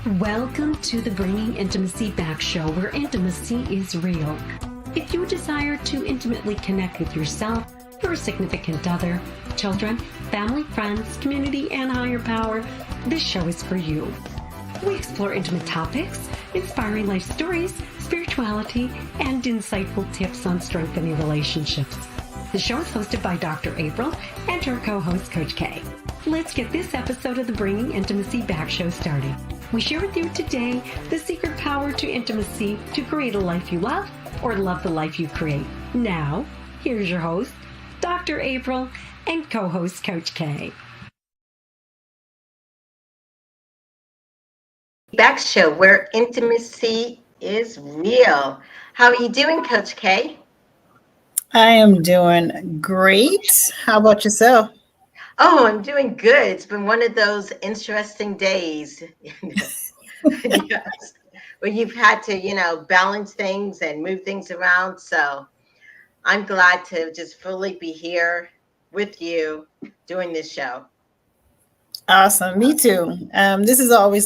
Welcome to the Bringing Intimacy Back show, where intimacy is real. If you desire to intimately connect with yourself, your significant other, children, family, friends, community, and higher power, this show is for you. We explore intimate topics, inspiring life stories, spirituality, and insightful tips on strengthening relationships. The show is hosted by Dr. April and her co-host, Coach K. Let's get this episode of the Bringing Intimacy Back show started. We share with you today the secret power to intimacy to create a life you love or love the life you create. Now, here's your host, Dr. April, and co-host, Coach K. Back show where intimacy is real. How are you doing, Coach K? I am doing great. How about yourself? Oh, I'm doing good. It's been one of those interesting days. Yes, where you've had to, balance things and move things around. So I'm glad to just fully be here with you doing this show. Awesome. Me too. This is always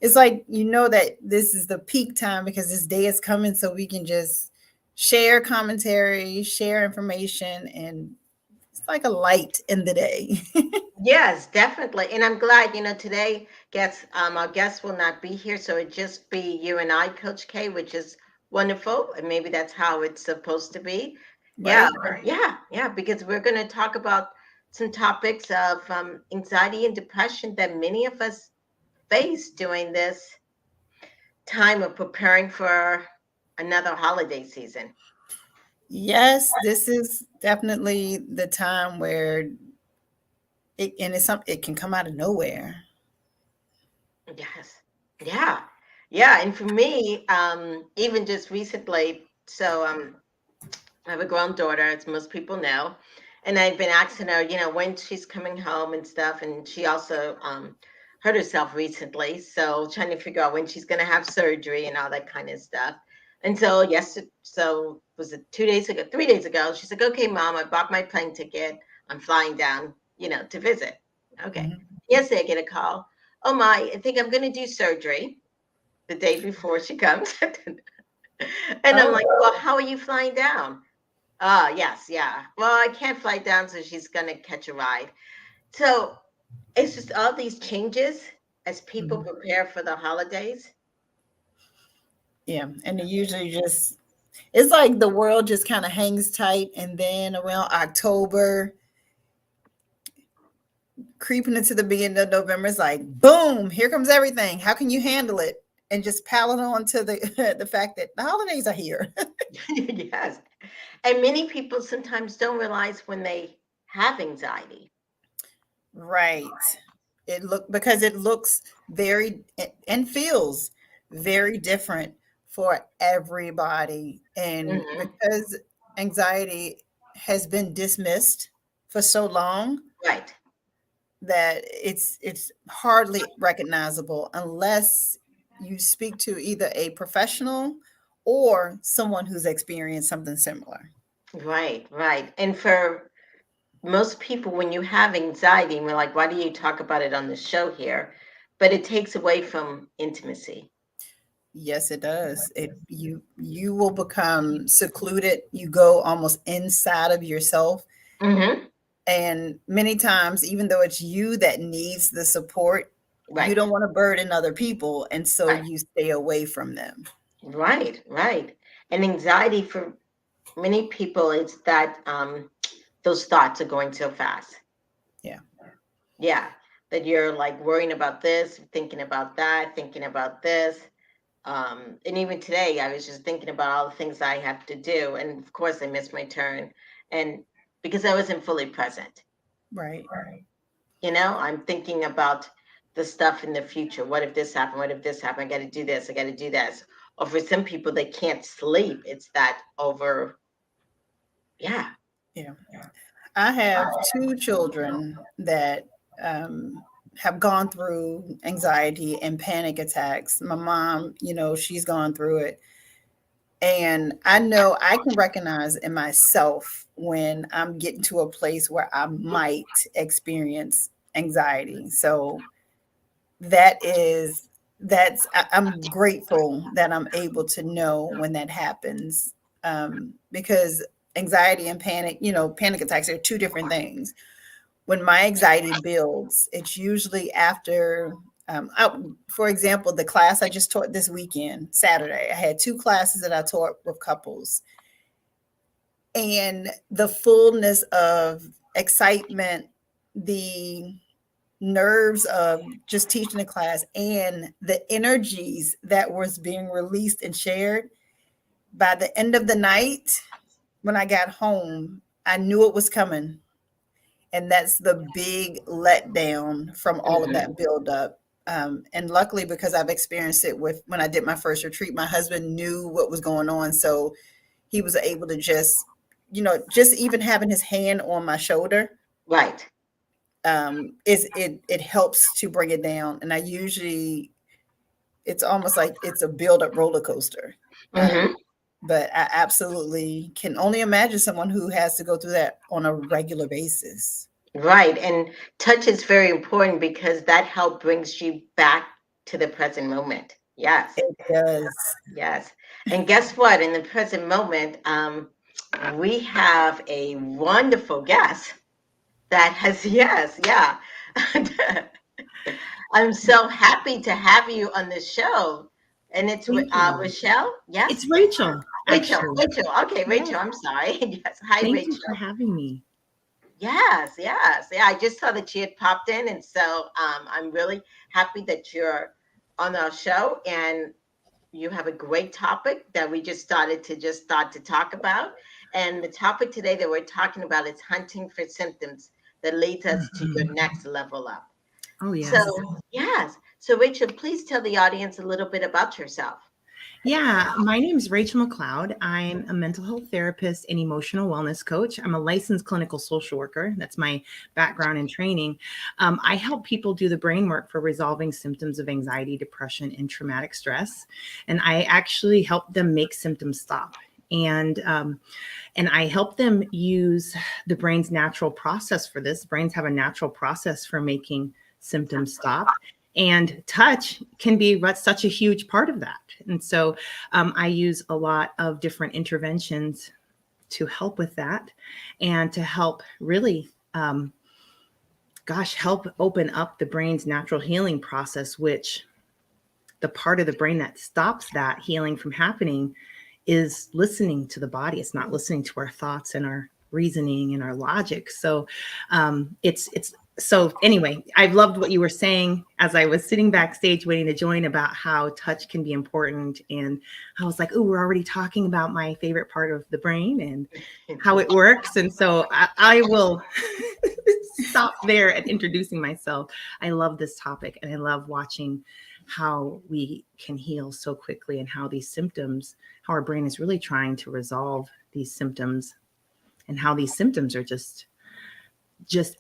it's like, that this is the peak time because this day is coming so we can just share commentary, share information, and it's like a light in the day. Yes, definitely. And I'm glad, today our guest will not be here. So it just be you and I, Coach K, which is wonderful. And maybe that's how it's supposed to be. Yeah, Right? yeah, because we're going to talk about some topics of anxiety and depression that many of us face during this time of preparing for another holiday season. Yes, this is definitely the time where it can come out of nowhere. Yes. Yeah. Yeah. And for me, even just recently, so I have a grown daughter, as most people know, and I've been asking her, when she's coming home and stuff. And she also hurt herself recently. So trying to figure out when she's going to have surgery and all that kind of stuff. And so, yes, so was it 2 days ago, 3 days ago? She's like, okay, mom, I bought my plane ticket. I'm flying down, to visit. Okay. Mhm. Yesterday, I get a call. Oh, my, I think I'm going to do surgery the day before she comes. And I'm like, Oh, well, how are you flying down? Yes, yeah. Well, I can't fly down, so she's gonna catch a ride. So it's just all these changes as people mhm. prepare for the holidays. Yeah. And it usually it's like the world just kind of hangs tight. And then around October, creeping into the beginning of November, it's like, boom, here comes everything. How can you handle it? And just pile it on to the the fact that the holidays are here. Yes. And many people sometimes don't realize when they have anxiety. Right. Because it looks very and feels very different for everybody. And Hmm. because anxiety has been dismissed for so long, Right. that it's hardly recognizable unless you speak to either a professional or someone who's experienced something similar. Right. Right. And for most people, when you have anxiety, and we're like, why do you talk about it on the show here? But it takes away from intimacy. Yes, it does. You will become secluded. You go almost inside of yourself. Hmm. And many times, even though it's you that needs the support, you Right. don't want to burden other people. And so Right. you stay away from them. Right, right. And anxiety for many people, it's that those thoughts are going so fast. Yeah. Yeah, that you're like worrying about this, thinking about that, thinking about this. And even today, I was just thinking about all the things I have to do, and of course, I missed my turn, and because I wasn't fully present. Right. I'm thinking about the stuff in the future. What if this happened? What if this happened? I got to do this. I got to do this. Or for some people, they can't sleep. It's that over. Yeah. Yeah. I have two children that um, have gone through anxiety and panic attacks. My mom, she's gone through it. And I know I can recognize in myself when I'm getting to a place where I might experience anxiety. So I'm grateful that I'm able to know when that happens, because anxiety and panic, panic attacks are two different things. When my anxiety builds, it's usually after, for example, the class I just taught this weekend, Saturday, I had two classes that I taught with couples, and the fullness of excitement, the nerves of just teaching the class, and the energies that was being released and shared. By the end of the night, when I got home, I knew it was coming. And that's the big letdown from all of that buildup. And luckily, because I've experienced it with when I did my first retreat, my husband knew what was going on. So he was able to just even having his hand on my shoulder. Right. It helps to bring it down. And it's almost like it's a build-up roller coaster. But I absolutely can only imagine someone who has to go through that on a regular basis. Right. And touch is very important because that help brings you back to the present moment. Yes. It does. Yes. And guess what? In the present moment, we have a wonderful guest that has, yes, yeah. I'm so happy to have you on the show. And it's Rachelle. Yes. It's Rachel. Rachel. Okay, Rachel. I'm sorry. Yes. Hi, Thank Rachel. you for having me. Yes. Yeah. I just saw that she had popped in, and so I'm really happy that you're on our show, and you have a great topic that we just started to talk about. And the topic today that we're talking about is hunting for symptoms that leads us to your next level up. Oh, yes. So, yes. So, Rachel, please tell the audience a little bit about yourself. Yeah, my name is Rachel McCloud. I'm a mental health therapist and emotional wellness coach. I'm a licensed clinical social worker. That's my background and training. I help people do the brain work for resolving symptoms of anxiety, depression, and traumatic stress. And I actually help them make symptoms stop. And I help them use the brain's natural process for this. Brains have a natural process for making symptoms stop. And touch can be such a huge part of that. And so I use a lot of different interventions to help with that and to help really, help open up the brain's natural healing process, which the part of the brain that stops that healing from happening is listening to the body. It's not listening to our thoughts and our reasoning and our logic. So so anyway, I've loved what you were saying as I was sitting backstage waiting to join about how touch can be important. And I was like, oh, we're already talking about my favorite part of the brain and how it works. And so I will stop there at introducing myself. I love this topic and I love watching how we can heal so quickly and how these symptoms, how our brain is really trying to resolve these symptoms and how these symptoms are just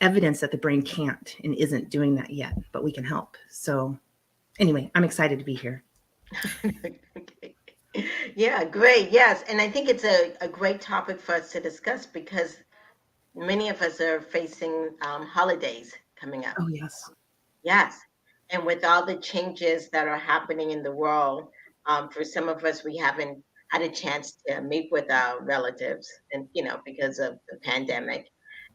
evidence that the brain can't and isn't doing that yet, but we can help. So anyway, I'm excited to be here. Yeah, great. Yes. And I think it's a great topic for us to discuss because many of us are facing holidays coming up. Oh, yes. Yes. And with all the changes that are happening in the world, for some of us, we haven't had a chance to meet with our relatives and, because of the pandemic.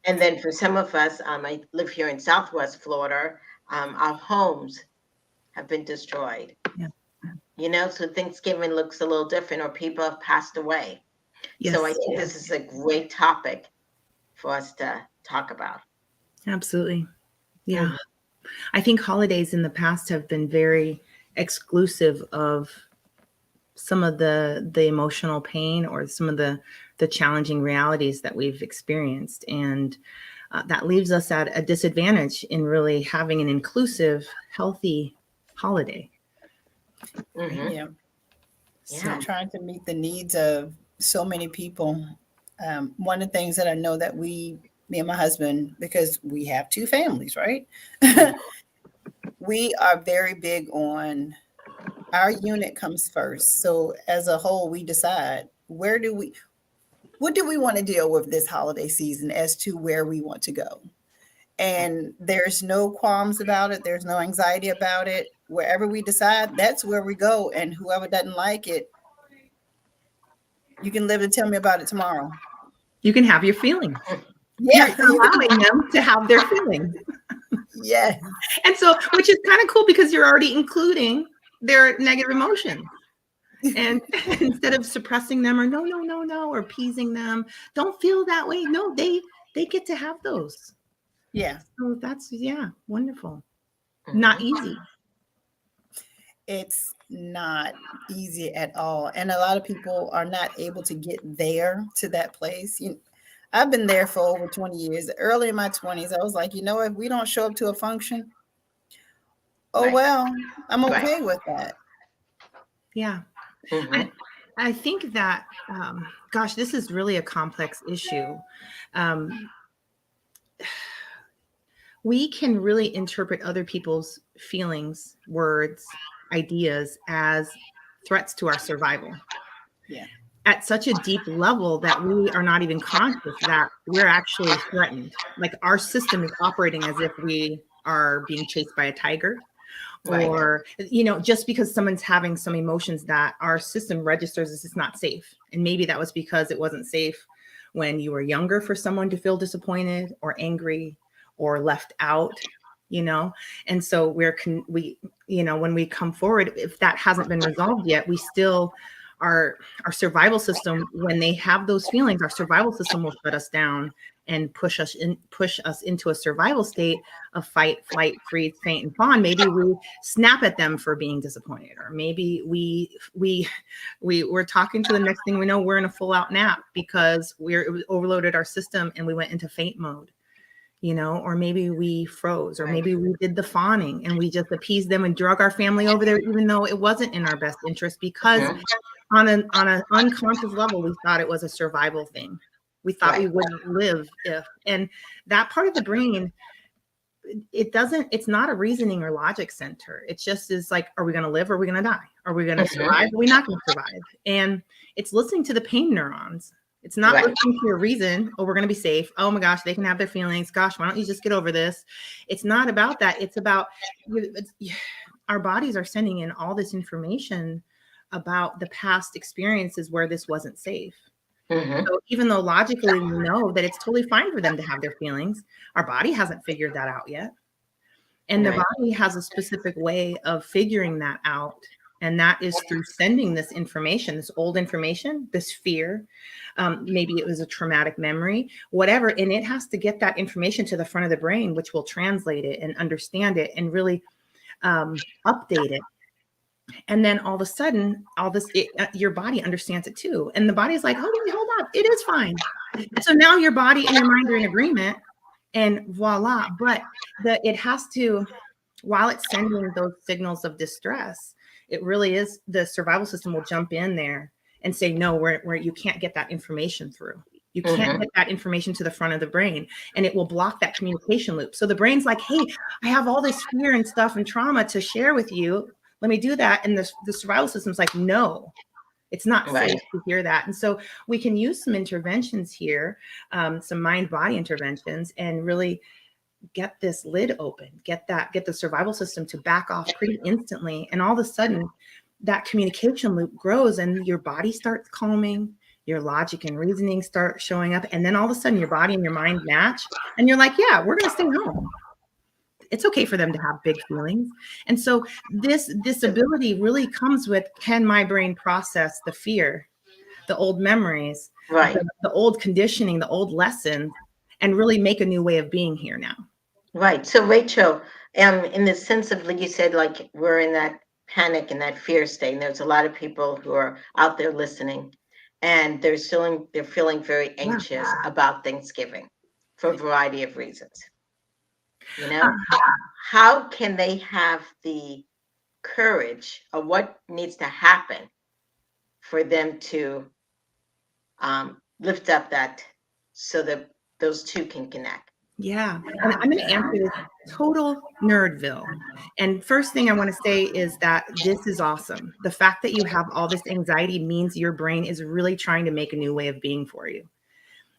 And then for some of us, I live here in Southwest Florida, our homes have been destroyed. Yeah. So Thanksgiving looks a little different or people have passed away. Yes. So I think this is a great topic for us to talk about. Absolutely. Yeah. I think holidays in the past have been very exclusive of some of the emotional pain or some of the challenging realities that we've experienced. And that leaves us at a disadvantage in really having an inclusive, healthy holiday. Mm-hmm. Yeah. So trying to meet the needs of so many people. One of the things that I know that me and my husband, because we have two families, right? We are very big on our unit comes first. So as a whole, we decide what do we want to deal with this holiday season as to where we want to go. And there's no qualms about it. There's no anxiety about it. Wherever we decide, that's where we go. And whoever doesn't like it, you can live and tell me about it tomorrow. You can have your feelings. Yeah. You're allowing them to have their feelings. Yeah. And so, which is kind of cool because you're already including their negative emotions. And instead of suppressing them or no, or appeasing them, don't feel that way. No, they get to have those. Yeah. So that's, wonderful. Not easy. It's not easy at all. And a lot of people are not able to get there to that place. I've been there for over 20 years. Early in my 20s, I was like, if we don't show up to a function, well, I'm okay with that. Yeah. I think that, gosh, this is really a complex issue. We can really interpret other people's feelings, words, ideas as threats to our survival. Yeah. At such a deep level that we are not even conscious that we're actually threatened. Like our system is operating as if we are being chased by a tiger. Or, just because someone's having some emotions that our system registers as it's not safe. And maybe that was because it wasn't safe when you were younger for someone to feel disappointed or angry or left out, And so when we come forward, if that hasn't been resolved yet, we still our survival system, when they have those feelings, our survival system will shut us down and push us into a survival state of fight, flight, freeze, faint, and fawn. Maybe we snap at them for being disappointed, or maybe we're talking to the next thing we know, we're in a full out nap because it overloaded our system and we went into faint mode, or maybe we froze, or maybe we did the fawning and we just appeased them and drug our family over there, even though it wasn't in our best interest, because on an unconscious level, we thought it was a survival thing. We thought we wouldn't live if, and that part of the brain, it's not a reasoning or logic center. It just is like, are we going to live? Or are we going to die? Are we going to survive? Are we not going to survive? And it's listening to the pain neurons. It's not listening to a reason. Oh, we're going to be safe. Oh my gosh, they can have their feelings. Gosh, why don't you just get over this? It's not about that. It's about our bodies are sending in all this information about the past experiences where this wasn't safe. So even though logically we know that it's totally fine for them to have their feelings, our body hasn't figured that out yet. And the body has a specific way of figuring that out. And that is through sending this information, this old information, this fear. Maybe it was a traumatic memory, whatever. And it has to get that information to the front of the brain, which will translate it and understand it and really update it. And then all of a sudden, your body understands it too. And the body's like, oh, wait, hold up. It is fine. So now your body and your mind are in agreement and voila. But it has to, while it's sending those signals of distress, it really is, the survival system will jump in there and say, no, where you can't get that information through. You can't get that information to the front of the brain, and it will block that communication loop. So the brain's like, hey, I have all this fear and stuff and trauma to share with you. Let me do that. And the survival system's like, no, it's not safe to hear that. And so we can use some interventions here, some mind-body interventions, and really get this lid open, get the survival system to back off pretty instantly. And all of a sudden that communication loop grows and your body starts calming, your logic and reasoning start showing up. And then all of a sudden your body and your mind match. And you're like, yeah, we're going to stay home. It's okay for them to have big feelings. And so this ability really comes with, can my brain process the fear, the old memories, the old conditioning, the old lessons, and really make a new way of being here now. Right. So Rachel, in the sense of, like you said, like we're in that panic and that fear state, and there's a lot of people who are out there listening, and they're feeling very anxious about Thanksgiving for a variety of reasons. How can they have the courage, or what needs to happen for them to lift up that, so that those two can connect? Yeah. And I'm going to answer this total nerdville. And first thing I want to say is that this is awesome. The fact that you have all this anxiety means your brain is really trying to make a new way of being for you.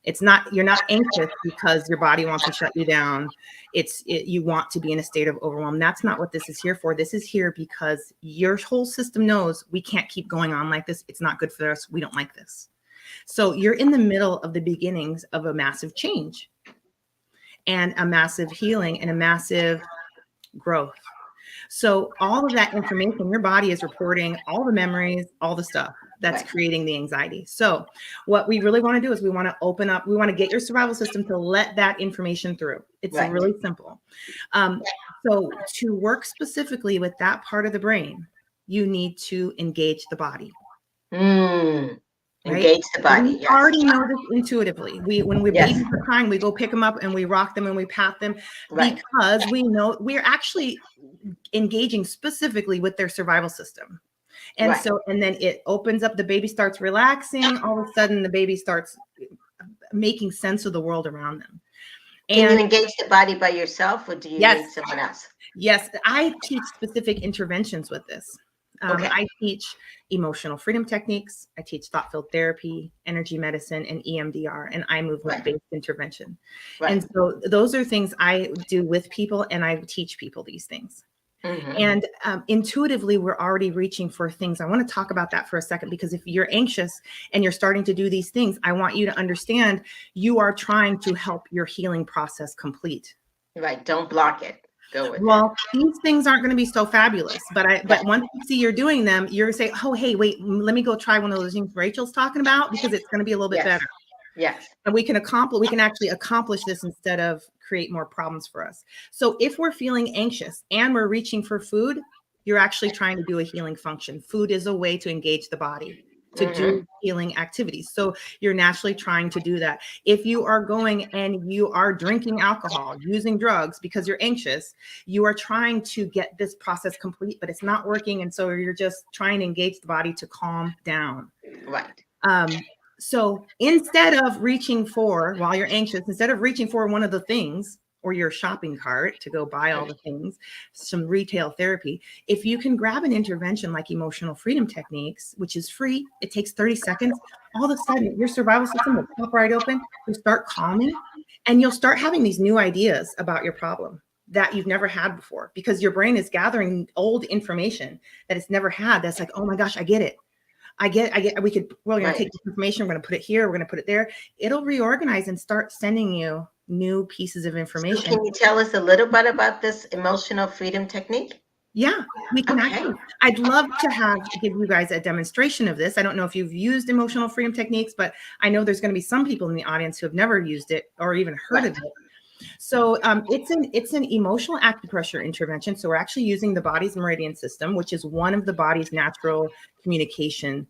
It's not, you're not anxious because your body wants to shut you down. You want to be in a state of overwhelm. That's not what this is here for. This is here because your whole system knows we can't keep going on like this. It's not good for us. We don't like this. So you're in the middle of the beginnings of a massive change and a massive healing and a massive growth. So all of that information, your body is reporting all the memories, all the stuff that's creating the anxiety. So what we really want to do is we want to open up, we want to get your survival system to let that information through. It's really simple. So to work specifically with that part of the brain, you need to engage the body. Right? Engage the body. We already know this intuitively. When we're babies are crying, we go pick them up and we rock them and we pat them because we know we're actually engaging specifically with their survival system. And so, and then it opens up, the baby starts relaxing. All of a sudden, the baby starts making sense of the world around them. Can you engage the body by yourself, or do you need someone else? Yes, I teach specific interventions with this. I teach emotional freedom techniques. I teach thought field therapy, energy medicine, and EMDR, and eye movement-based intervention. And so those are things I do with people, and I teach people these things. And intuitively, we're already reaching for things. I want to talk about that for a second, because if you're anxious and you're starting to do these things, I want you to understand you are trying to help your healing process complete. Right. Don't block it. Go with these things aren't going to be so fabulous, but once you see you're doing them, you're going to say, oh, hey, wait, let me go try one of those things Rachel's talking about, because it's going to be a little bit better. And we can actually accomplish this instead of create more problems for us. So if we're feeling anxious and we're reaching for food, you're actually trying to do a healing function. Food is a way to engage the body, to do healing activities. So you're naturally trying to do that. If you are going and you are drinking alcohol, using drugs because you're anxious, you are trying to get this process complete, but it's not working. And so you're just trying to engage the body to calm down. So instead of reaching for, while you're anxious, instead of reaching for one of the things or your shopping cart to go buy all the things, some retail therapy, if you can grab an intervention like emotional freedom techniques, which is free, it takes 30 seconds, all of a sudden your survival system will pop right open, you start calming, and you'll start having these new ideas about your problem that you've never had before, because your brain is gathering old information that it's never had. That's like, oh my gosh, I get it. We're going to take this information, we're going to put it here, we're going to put it there. It'll reorganize and start sending you new pieces of information. So can you tell us a little bit about this emotional freedom technique? Yeah, we can actually. I'd love to give you guys a demonstration of this. I don't know if you've used emotional freedom techniques, but I know there's going to be some people in the audience who have never used it or even heard of it. So it's an emotional acupressure intervention. So we're actually using the body's meridian system, which is one of the body's natural communication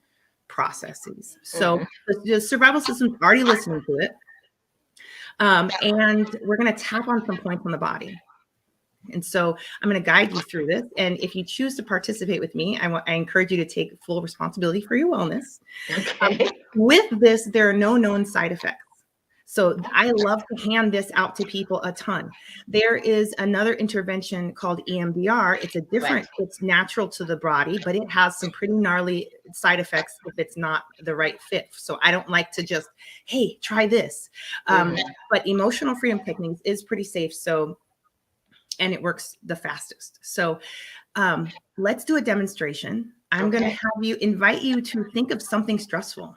processes. So the survival system is already listening to it. And we're going to tap on some points on the body. And so I'm going to guide you through this. And if you choose to participate with me, I encourage you to take full responsibility for your wellness. With this, there are no known side effects. So I love to hand this out to people a ton. There is another intervention called EMDR. It's it's natural to the body, but it has some pretty gnarly side effects if it's not the right fit. So I don't like to just, hey, try this. But emotional freedom techniques is pretty safe. So, and it works the fastest. So let's do a demonstration. I'm going to invite you to think of something stressful.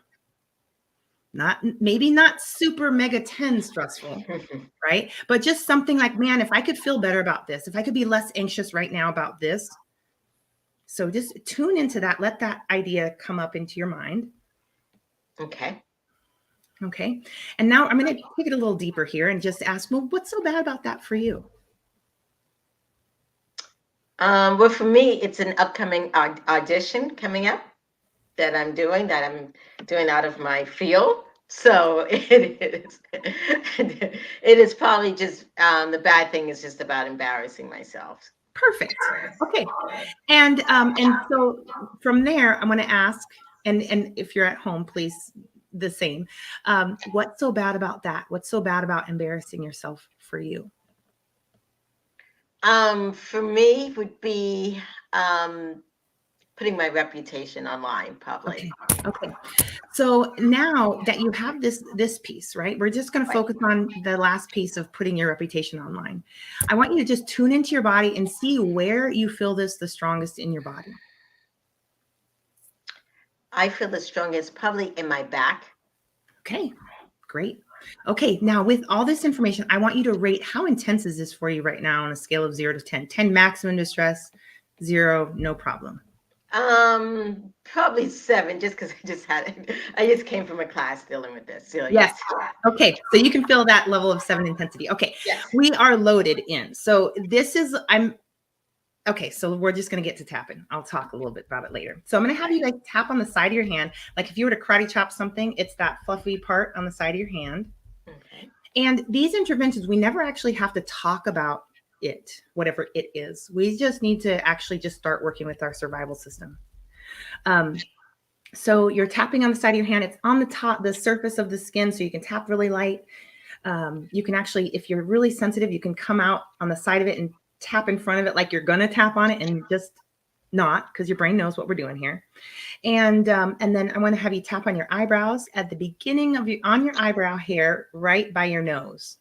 Maybe not super mega 10 stressful, right? But just something like, man, if I could feel better about this, if I could be less anxious right now about this. So just tune into that. Let that idea come up into your mind. Okay. And now I'm going to take it a little deeper here and just ask, well, what's so bad about that for you? Well, for me, it's an upcoming audition coming up that I'm doing out of my field. So it is probably just the bad thing is just about embarrassing myself. Perfect. Okay. And so from there, I'm going to ask, and if you're at home, please the same. What's so bad about that? What's so bad about embarrassing yourself for you? For me would be putting my reputation online, probably. Okay. So now that you have this piece, right? We're just going to focus on the last piece of putting your reputation online. I want you to just tune into your body and see where you feel this the strongest in your body. I feel the strongest probably in my back. Okay, great. Okay, now with all this information, I want you to rate how intense is this for you right now on a scale of 0 to 10. 10 maximum distress, 0 no problem. Probably 7, just because I just came from a class dealing with this. So Yes. Okay, so you can feel that level of 7 intensity. Okay, yes. We are loaded in. So this is okay, so we're just going to get to tapping. I'll talk a little bit about it later. So I'm going to have you guys tap on the side of your hand. Like if you were to karate chop something, it's that fluffy part on the side of your hand. Okay. And these interventions, we never actually have to talk about it, whatever it is. We just need to actually just start working with our survival system. So you're tapping on the side of your hand. It's on the top, the surface of the skin, so you can tap really light. You can actually, if you're really sensitive, you can come out on the side of it and tap in front of it like you're going to tap on it and just not, because your brain knows what we're doing here. And then I want to have you tap on your eyebrows at the beginning of on your eyebrow hair, right by your nose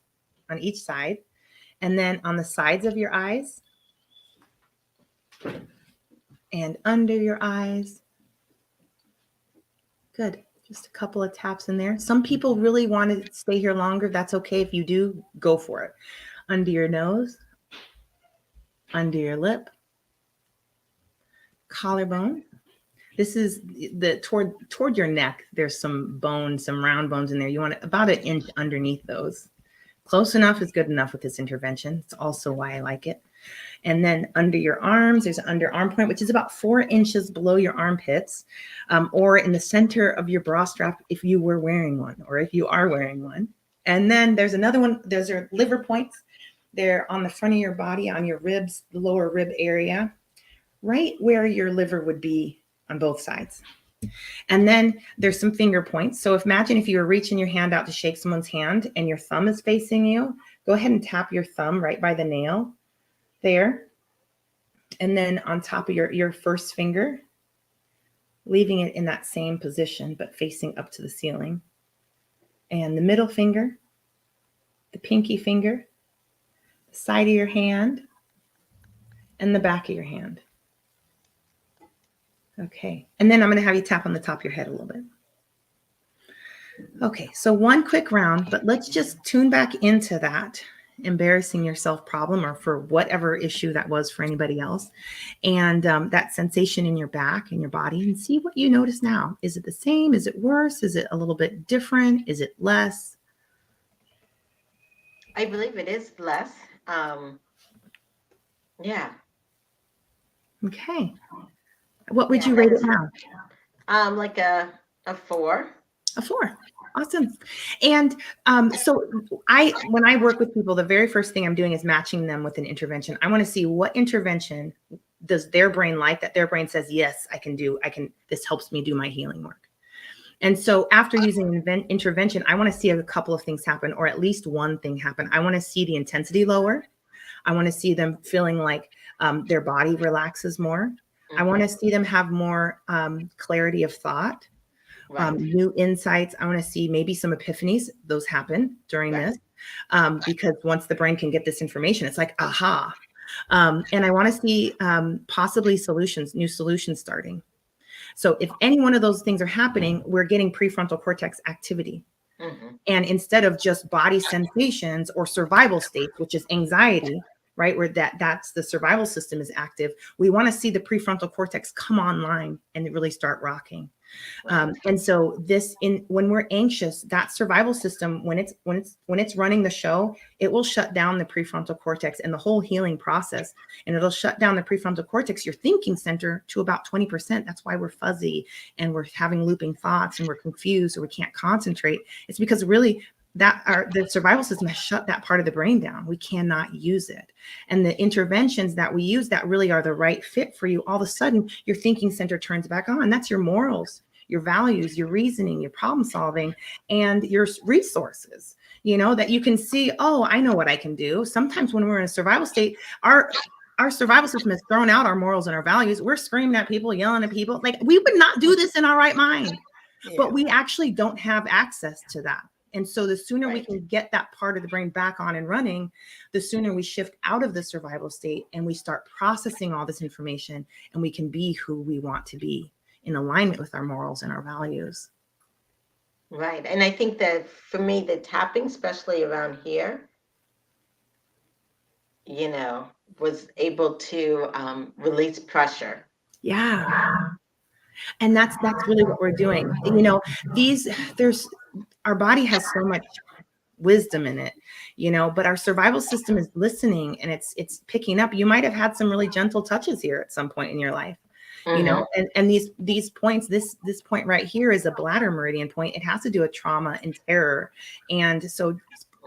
on each side. And then on the sides of your eyes and under your eyes. Good. Just a couple of taps in there. Some people really want to stay here longer. That's okay. If you do, go for it. Under your nose, under your lip, collarbone. This is the toward your neck. There's some bones, some round bones in there. You want about 1 inch underneath those. Close enough is good enough with this intervention. It's also why I like it. And then under your arms, there's an underarm point, which is about 4 inches below your armpits, or in the center of your bra strap if you were wearing one, or if you are wearing one. And then there's another one. Those are liver points. They're on the front of your body, on your ribs, the lower rib area, right where your liver would be on both sides. And then there's some finger points. So imagine if you were reaching your hand out to shake someone's hand and your thumb is facing you, go ahead and tap your thumb right by the nail there. And then on top of your first finger, leaving it in that same position, but facing up to the ceiling. And the middle finger, the pinky finger, the side of your hand, and the back of your hand. Okay, and then I'm going to have you tap on the top of your head a little bit. Okay, so one quick round, but let's just tune back into that embarrassing yourself problem, or for whatever issue that was for anybody else, and that sensation in your back and your body, and see what you notice now. Is it the same? Is it worse? Is it a little bit different? Is it less? I believe it is less. Yeah. Okay. What would you rate it now? Like a 4. A 4. Awesome. And so when I work with people, the very first thing I'm doing is matching them with an intervention. I want to see what intervention does their brain like, that their brain says, yes, I can, this helps me do my healing work. And so after using intervention, I want to see a couple of things happen, or at least one thing happen. I want to see the intensity lower. I want to see them feeling like their body relaxes more. I want to see them have more clarity of thought, new insights. I want to see maybe some epiphanies. Those happen during this because once the brain can get this information, it's like, aha. And I want to see possibly new solutions starting. So if any one of those things are happening, we're getting prefrontal cortex activity. And instead of just body sensations or survival states, which is anxiety, right, where that's the survival system is active, we want to see the prefrontal cortex come online and really start rocking. And so when we're anxious, that survival system, when it's running the show, it will shut down the prefrontal cortex and the whole healing process. And it'll shut down the prefrontal cortex, your thinking center, to about 20%. That's why we're fuzzy and we're having looping thoughts and we're confused or we can't concentrate. It's because really the survival system has shut that part of the brain down. We cannot use it. And the interventions that we use that really are the right fit for you, all of a sudden your thinking center turns back on. That's your morals, your values, your reasoning, your problem solving, and your resources, that you can see, oh, I know what I can do. Sometimes when we're in a survival state, our survival system has thrown out our morals and our values. We're screaming at people, yelling at people. Like, we would not do this in our right mind, but we actually don't have access to that. And so the sooner we can get that part of the brain back on and running, the sooner we shift out of the survival state and we start processing all this information, and we can be who we want to be in alignment with our morals and our values. Right. And I think that for me, the tapping, especially around here, you know, was able to release pressure. Yeah. And that's really what we're doing. You know, our body has so much wisdom in it, you know, but our survival system is listening, and it's picking up. You might have had some really gentle touches here at some point in your life, you know, and these points, this point right here is a bladder meridian point. It has to do with trauma and terror. And so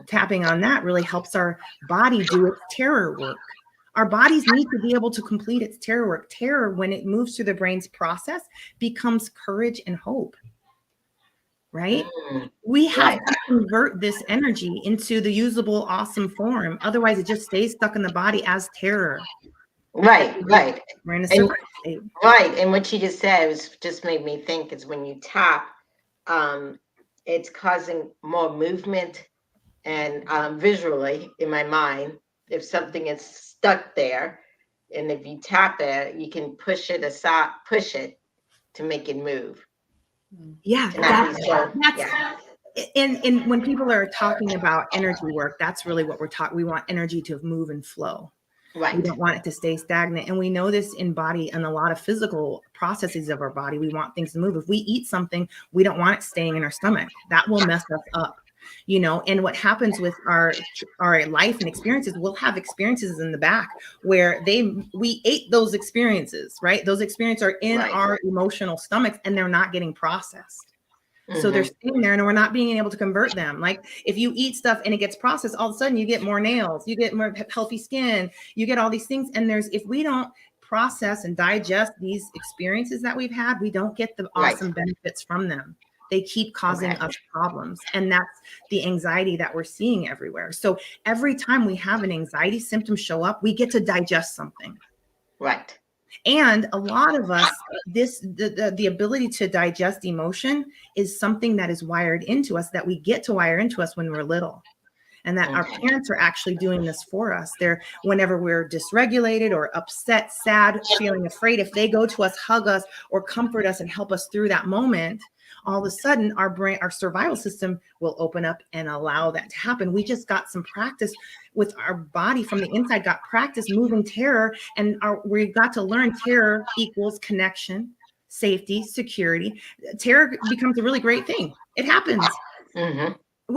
tapping on that really helps our body do its terror work. Our bodies need to be able to complete its terror work. Terror, when it moves through the brain's process, becomes courage and hope. Right? We have to convert this energy into the usable, awesome form. Otherwise, it just stays stuck in the body as terror. Right. We're in a survival state. Right. And what you just said just made me think is when you tap, it's causing more movement and visually in my mind, if something is stuck there, and if you tap it, you can push it aside, push it to make it move. Yeah, and when people are talking about energy work, that's really what we're talking. We want energy to move and flow. Right. We don't want it to stay stagnant. And we know this in body and a lot of physical processes of our body. We want things to move. If we eat something, we don't want it staying in our stomach. That will mess us up. You know, and what happens with our life and experiences, we'll have experiences in the back where we ate those experiences, right? Those experiences are in our emotional stomachs, and they're not getting processed. So they're staying there, and we're not being able to convert them. Like, if you eat stuff and it gets processed, all of a sudden you get more nails, you get more healthy skin, you get all these things. And if we don't process and digest these experiences that we've had, we don't get the awesome benefits from them. They keep causing us problems. And that's the anxiety that we're seeing everywhere. So every time we have an anxiety symptom show up, we get to digest something. Right. And a lot of us, the ability to digest emotion is something that is wired into us, that we get to wire into us when we're little. And that our parents are actually doing this for us. Whenever we're dysregulated or upset, sad, feeling afraid, if they go to us, hug us, or comfort us and help us through that moment, all of a sudden our survival system will open up and allow that to happen. We just got some practice with our body from the inside, got practice moving terror, and we got to learn terror equals connection, safety, security. Terror becomes a really great thing. It happens.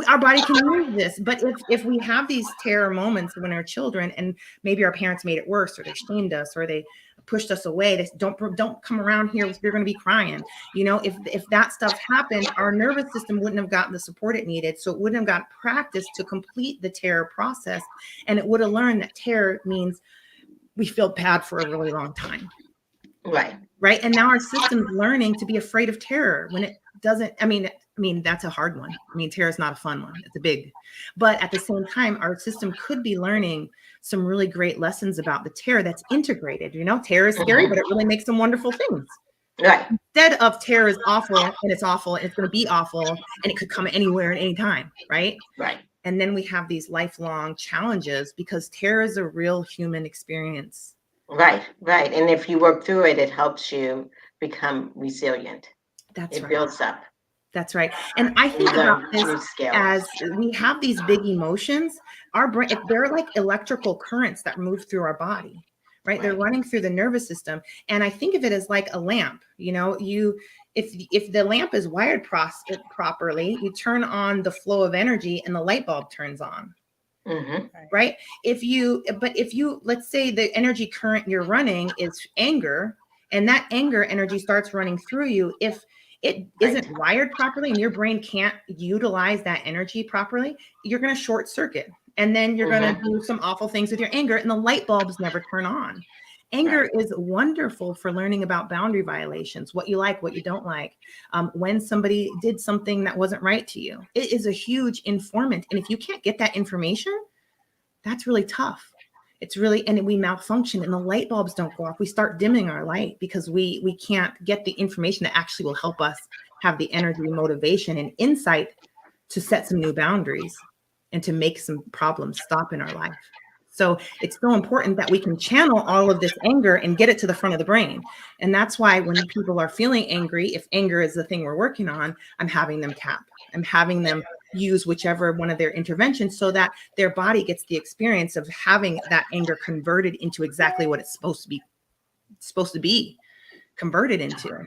Our body can use this, but if we have these terror moments when we're children, and maybe our parents made it worse, or they shamed us, or they pushed us away, they don't come around here, you're going to be crying. You know, if that stuff happened, our nervous system wouldn't have gotten the support it needed, so it wouldn't have got practice to complete the terror process, and it would have learned that terror means we feel bad for a really long time. Right. And now our system's learning to be afraid of terror when it doesn't. I mean, that's a hard one. I mean, terror is not a fun one. It's a big, but at the same time, our system could be learning some really great lessons about the terror that's integrated. You know, terror is scary, but it really makes some wonderful things. Right. Instead of terror is awful, and it's awful, and it's going to be awful, and it could come anywhere at any time. Right. Right. And then we have these lifelong challenges because terror is a real human experience. Right. And if you work through it, it helps you become resilient. That's right. It builds up. That's right. And I think about this as we have these big emotions, our brain, they're like electrical currents that move through our body, right? They're running through the nervous system. And I think of it as like a lamp. You know, if the lamp is wired properly, you turn on the flow of energy and the light bulb turns on. Right. If you, let's say the energy current you're running is anger, and that anger energy starts running through you. If it isn't wired properly and your brain can't utilize that energy properly, you're going to short circuit, and then you're going to do some awful things with your anger, and the light bulbs never turn on. Anger is wonderful for learning about boundary violations, what you like, what you don't like, when somebody did something that wasn't right to you. It is a huge informant. And if you can't get that information, that's really tough, It's really, and we malfunction and the light bulbs don't go off. We start dimming our light because we can't get the information that actually will help us have the energy, motivation, and insight to set some new boundaries and to make some problems stop in our life. So it's so important that we can channel all of this anger and get it to the front of the brain. And that's why when people are feeling angry, if anger is the thing we're working on, I'm having them tap. I'm having them use whichever one of their interventions so that their body gets the experience of having that anger converted into exactly what it's supposed to be converted into.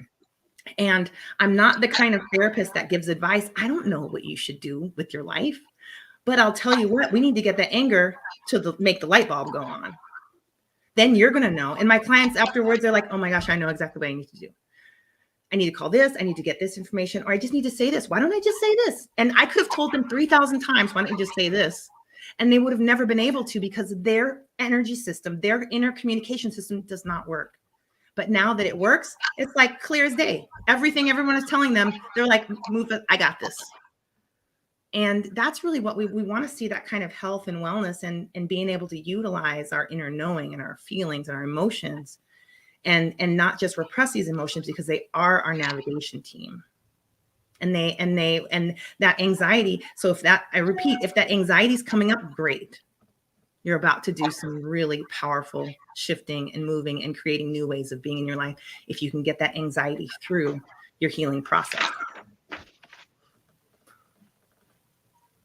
And I'm not the kind of therapist that gives advice. I don't know what you should do with your life, but I'll tell you what, we need to get the anger to make the light bulb go on. Then you're going to know. And my clients afterwards, they're like, oh my gosh, I know exactly what I need to do. I need to call this. I need to get this information, or I just need to say this. Why don't I just say this? And I could have told them 3,000 times, why don't you just say this? And they would have never been able to because their energy system, their inner communication system does not work. But now that it works, it's like clear as day. Everything everyone is telling them, they're like, move it, I got this. And that's really what we want to see, that kind of health and wellness and being able to utilize our inner knowing and our feelings and our emotions and not just repress these emotions because they are our navigation team. And that anxiety. So if that anxiety is coming up, great. You're about to do some really powerful shifting and moving and creating new ways of being in your life if you can get that anxiety through your healing process.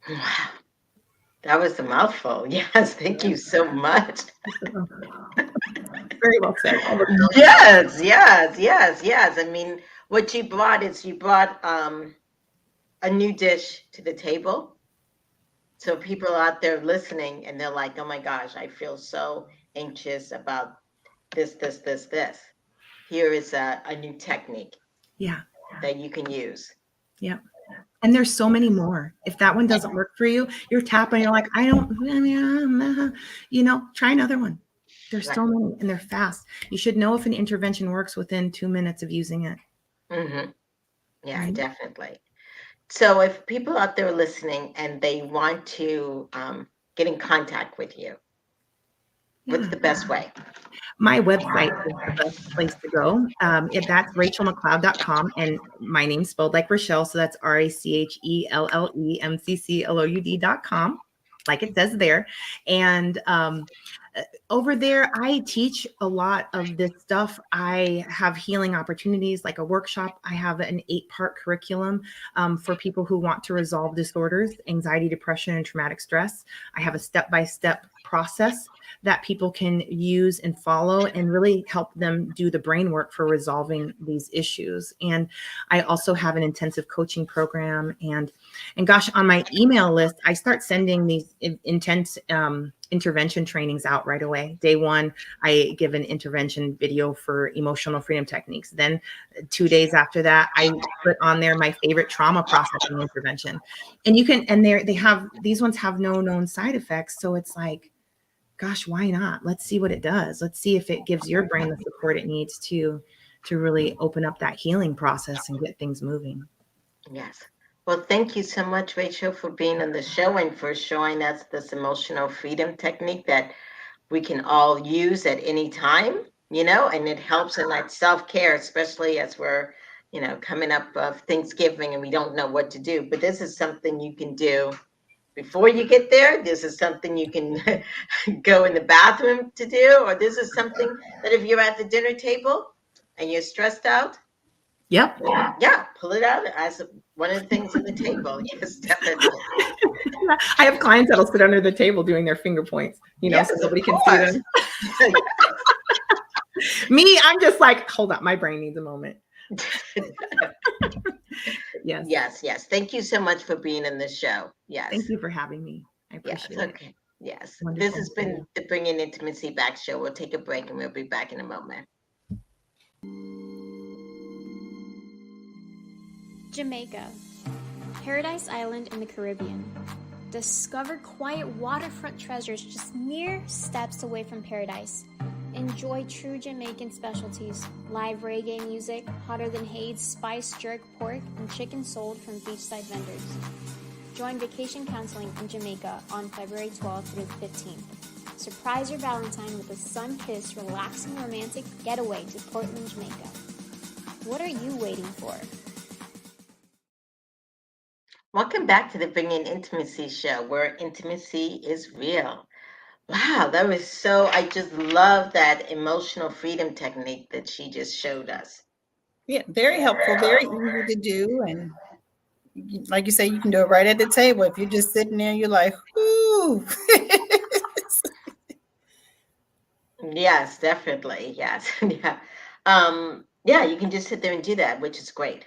Wow. That was a mouthful. Yes, thank you so much. Very well said. Yes. I mean, what you brought is a new dish to the table. So people out there listening and they're like, oh my gosh, I feel so anxious about this. Here is a new technique that you can use. Yeah. And there's so many more. If that one doesn't work for you, you're tapping, you're like, try another one. There's so many and they're fast. You should know if an intervention works within 2 minutes of using it. Mm-hmm. Yeah, definitely. So if people out there listening and they want to get in contact with you, what's the best way? My website is the best place to go. That's RachelMcCloud.com, and my name's spelled like Rachelle, so that's RachelleMCCLOUD.com, like it says there. And over there, I teach a lot of this stuff. I have healing opportunities, like a workshop. I have an 8-part curriculum for people who want to resolve disorders, anxiety, depression, and traumatic stress. I have a step-by-step process that people can use and follow and really help them do the brain work for resolving these issues. And I also have an intensive coaching program. And gosh, on my email list, I start sending these intense intervention trainings out right away. Day 1, I give an intervention video for emotional freedom techniques. Then 2 days after that, I put on there my favorite trauma processing intervention. And these ones have no known side effects. So it's like, gosh, why not? Let's see what it does. Let's see if it gives your brain the support it needs to really open up that healing process and get things moving. Yes. Well, thank you so much, Rachel, for being on the show and for showing us this emotional freedom technique that we can all use at any time, and it helps in like self-care, especially as we're, coming up of Thanksgiving and we don't know what to do. But this is something you can do before you get there. This is something you can go in the bathroom to do, or this is something that if you're at the dinner table and you're stressed out, yeah, pull it out as one of the things on the table. Yes, definitely. I have clients that'll sit under the table doing their finger points, so nobody can see them. Me, I'm just like, hold up, my brain needs a moment. Yes. Thank you so much for being in this show. Yes. Thank you for having me. I appreciate it. Okay. Yes. Wonderful. This has been the Bringing Intimacy Back show. We'll take a break and we'll be back in a moment. Jamaica, Paradise Island in the Caribbean. Discover quiet waterfront treasures just mere steps away from paradise. Enjoy true Jamaican specialties, live reggae music, hotter than Hade's spiced jerk pork, and chicken sold from beachside vendors. Join vacation counseling in Jamaica on February 12th through the 15th. Surprise your Valentine with a sun-kissed, relaxing romantic getaway to Portland, Jamaica. What are you waiting for? Welcome back to the Bringing Intimacy show, where intimacy is real. Wow, that was I just love that emotional freedom technique that she just showed us. Yeah, very helpful, very easy to do. And like you say, you can do it right at the table. If you're just sitting there, you're like, ooh. Yes, definitely. Yes. Yeah. Yeah, you can just sit there and do that, which is great.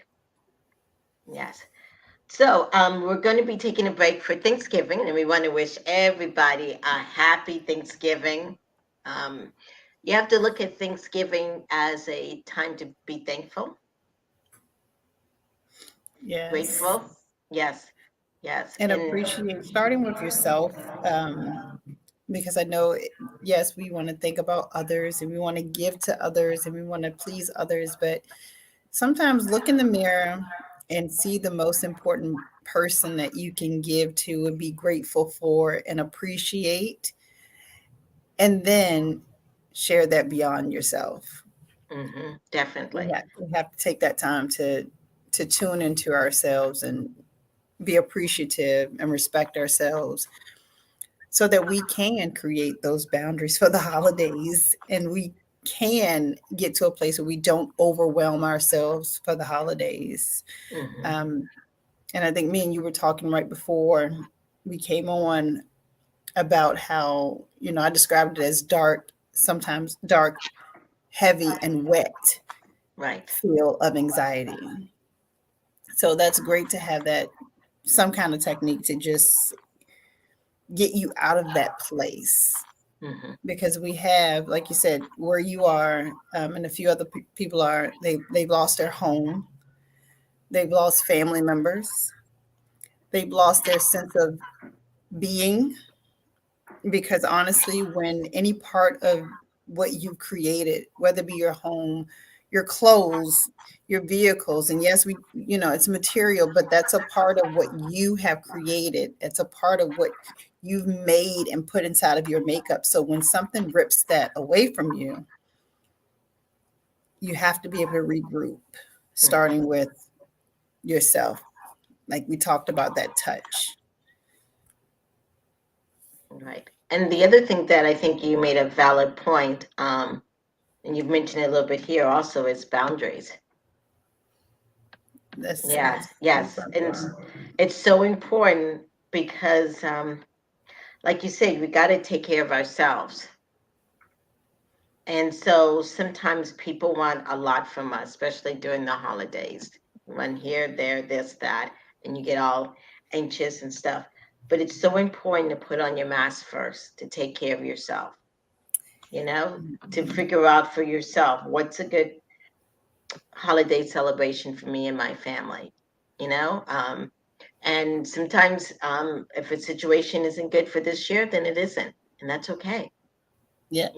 Yes. So we're going to be taking a break for Thanksgiving, and we want to wish everybody a happy Thanksgiving. You have to look at Thanksgiving as a time to be thankful, Yes. grateful. Yes. Yes. And appreciate starting with yourself. Because I know, yes, we want to think about others and we want to give to others and we want to please others, but sometimes look in the mirror and see the most important person that you can give to and be grateful for and appreciate, and then share that beyond yourself. Definitely. We have to take that time to tune into ourselves and be appreciative and respect ourselves, so that we can create those boundaries for the holidays and we can get to a place where we don't overwhelm ourselves for the holidays. And I think me and you were talking right before we came on about how, I described it as dark, sometimes dark, heavy, and wet feel of anxiety. So that's great to have that, some kind of technique to just get you out of that place. Because we have, like you said, where you are, and a few other people are, they've lost their home, they've lost family members, they've lost their sense of being. Because honestly, when any part of what you've created, whether it be your home, your clothes, your vehicles, and yes, it's material, but that's a part of what you have created. It's a part of what you've made and put inside of your makeup. So when something rips that away from you, you have to be able to regroup, starting with yourself. Like we talked about, that touch. Right. And the other thing that I think you made a valid point, and you've mentioned it a little bit here also, is boundaries. Yes. And it's so important because, like you said, we got to take care of ourselves. And so sometimes people want a lot from us, especially during the holidays. One here, there, this, that, and you get all anxious and stuff. But it's so important to put on your mask first, to take care of yourself, to figure out for yourself what's a good holiday celebration for me and my family, and sometimes if a situation isn't good for this year, then it isn't, and that's okay. Yeah.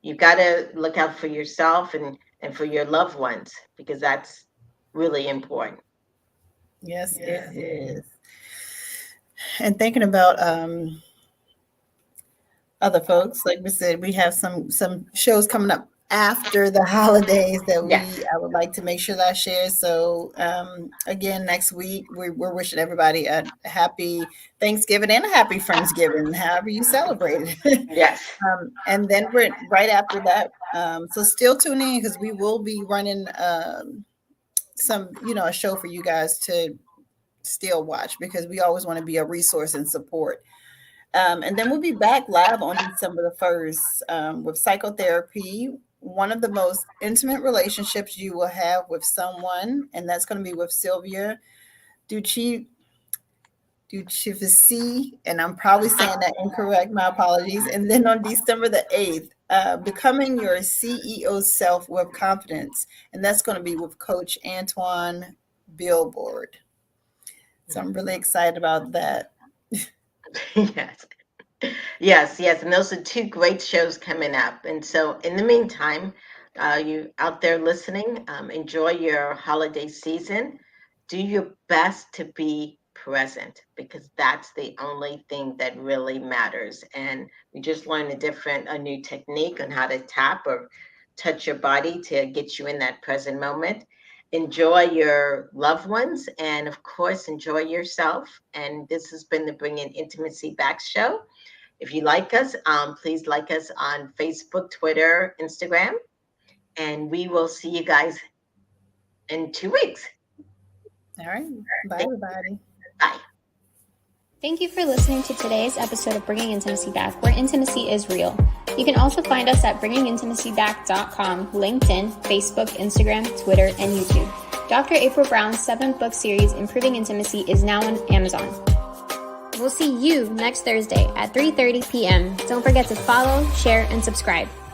You've got to look out for yourself and for your loved ones, because that's really important. Yes, it is. And thinking about other folks, like we said, we have some shows coming up after the holidays that I would like to make sure that I share. So again, next week we're wishing everybody a happy Thanksgiving and a happy Friendsgiving, however you celebrate it. Yes. And then we're right after that. So still tune in, because we will be running some, a show for you guys to still watch, because we always want to be a resource and support. And then we'll be back live on December the 1st with psychotherapy, one of the most intimate relationships you will have with someone. And that's going to be with Sylvia Ducci, and I'm probably saying that incorrect. My apologies. And then on December the 8th, Becoming Your CEO Self with Confidence. And that's going to be with Coach Antoine Billboard. So I'm really excited about that. Yes. And those are two great shows coming up. And so in the meantime, you out there listening, enjoy your holiday season. Do your best to be present, because that's the only thing that really matters. And we just learned a new technique on how to tap or touch your body to get you in that present moment. Enjoy your loved ones, and of course, enjoy yourself. And this has been the Bringing Intimacy Back show. If you like us, please like us on Facebook, Twitter, Instagram, and we will see you guys in 2 weeks. All right. Bye, everybody. Bye. Thank you for listening to today's episode of Bringing Intimacy Back, where intimacy is real. You can also find us at bringingintimacyback.com, LinkedIn, Facebook, Instagram, Twitter, and YouTube. Dr. April Brown's 7-book series, Improving Intimacy, is now on Amazon. We'll see you next Thursday at 3:30 p.m. Don't forget to follow, share, and subscribe.